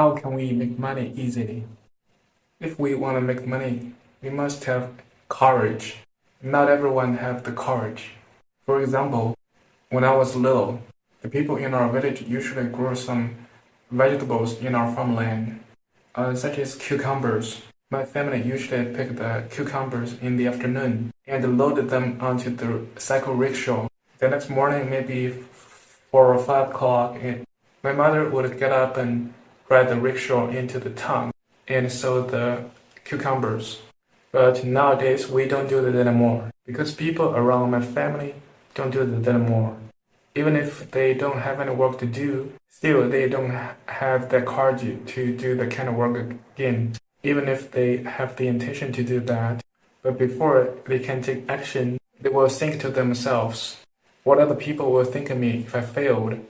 How can we make money easily? If we want to make money, we must have courage. Not everyone have the courage. For example, when I was little, the people in our village usually grew some vegetables in our farmland, such as cucumbers. My family usually picked the cucumbers in the afternoon and loaded them onto the cycle rickshaw. The next morning, maybe 4 or 5 o'clock, my mother would get up and ride the rickshaw into the town and sell the cucumbers. But nowadays, we don't do that anymore because people around my family don't do that anymore. Even if they don't have any work to do, still they don't have the courage to do the kind of work again, even if they have the intention to do that. But before they can take action, they will think to themselves, what other people will think of me if I failed?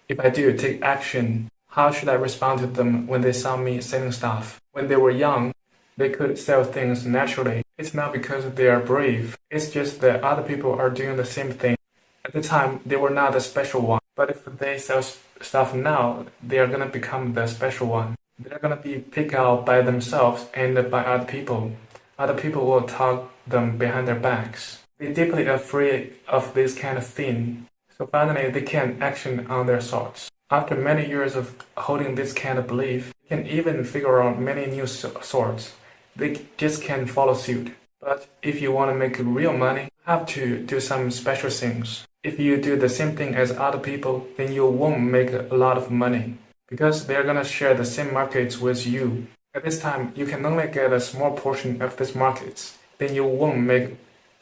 If I do take action, how should I respond to them when they saw me selling stuff? When they were young, they could sell things naturally. It's not because they are brave. It's just that other people are doing the same thing. At the time, they were not the special one. But if they sell stuff now, they are gonna become the special one. They're gonna be picked out by themselves and by other people. Other people will talk them behind their backs. They're deeply afraid of this kind of thing. So finally, they can action on their thoughts. After many years of holding this kind of belief, they can even figure out many new sorts. They just can't follow suit. But if you want to make real money, you have to do some special things. If you do the same thing as other people, then you won't make a lot of money because they're gonna share the same markets with you. At this time, you can only get a small portion of these markets. Then you won't make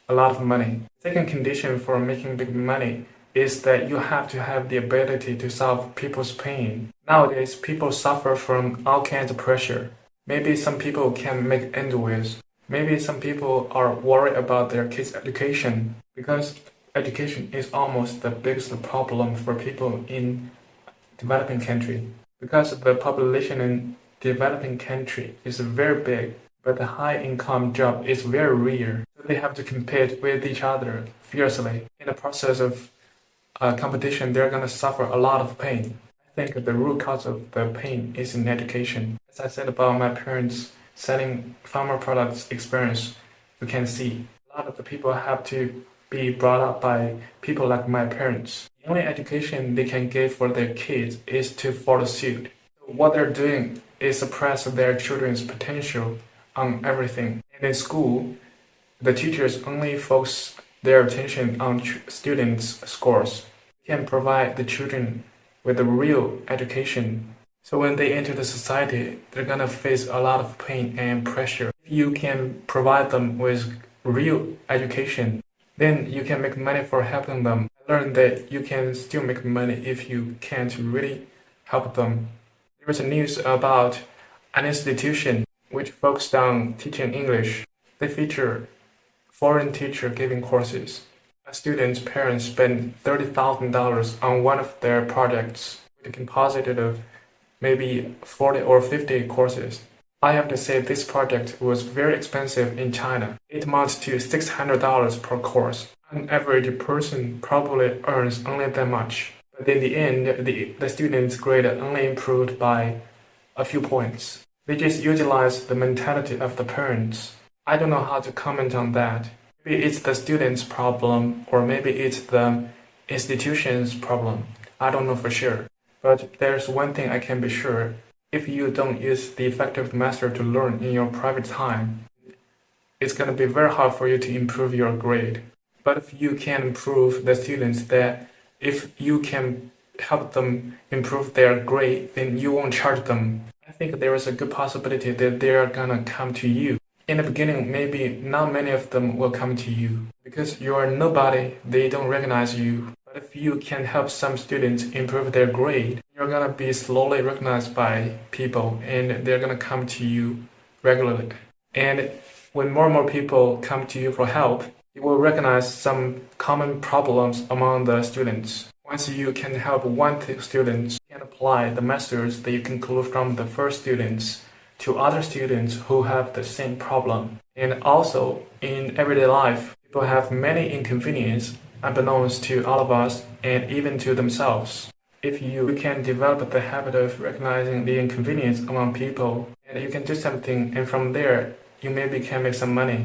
a lot of money. Second condition for making big money is that you have to have the ability to solve people's pain. Nowadays, people suffer from all kinds of pressure. Maybe some people can make ends with. Maybe some people are worried about their kids' education because education is almost the biggest problem for people in developing country. Because the population in developing country is very big, but the high-income job is very rare. So they have to compete with each other fiercely. In the process of competition, they're gonna suffer a lot of pain. I think the root cause of the pain is in education. As I said about my parents selling farmer products experience, you can see a lot of the people have to be brought up by people like my parents. The only education they can give for their kids is to follow suit. What they're doing is suppress their children's potential on everything. And in school, the teachers only focus their attention on students' scores. They can provide the children with a real education. So when they enter the society, they're gonna face a lot of pain and pressure. If you can provide them with real education, then you can make money for helping them. I learned that you can still make money if you can't really help them. There was a news about an institution which focused on teaching English. They feature foreign teacher giving courses. A student's parents spent $30,000 on one of their projects with a composite of maybe 40 or 50 courses. I have to say this project was very expensive in China. It amounts to $600 per course. An average person probably earns only that much. But in the end, the student's grade only improved by a few points. They just utilize the mentality of the parents. I don't know how to comment on that. Maybe it's the student's problem, or maybe it's the institution's problem. I don't know for sure. But there's one thing I can be sure. If you don't use the effective method to learn in your private time, it's going to be very hard for you to improve your grade. But if you can improve the students, that if you can help them improve their grade, then you won't charge them. I think there is a good possibility that they are going to come to you. In the beginning, maybe not many of them will come to you because you are nobody, they don't recognize you. But if you can help some students improve their grade, you're gonna be slowly recognized by people and they're gonna come to you regularly. And when more and more people come to you for help, you will recognize some common problems among the students. Once you can help one student, you can apply the methods that you conclude from the first students to other students who have the same problem. And also, in everyday life, people have many inconveniences unbeknownst to all of us and even to themselves. if you can develop the habit of recognizing the inconvenience among people, and you can do something, and from there, you maybe can make some money.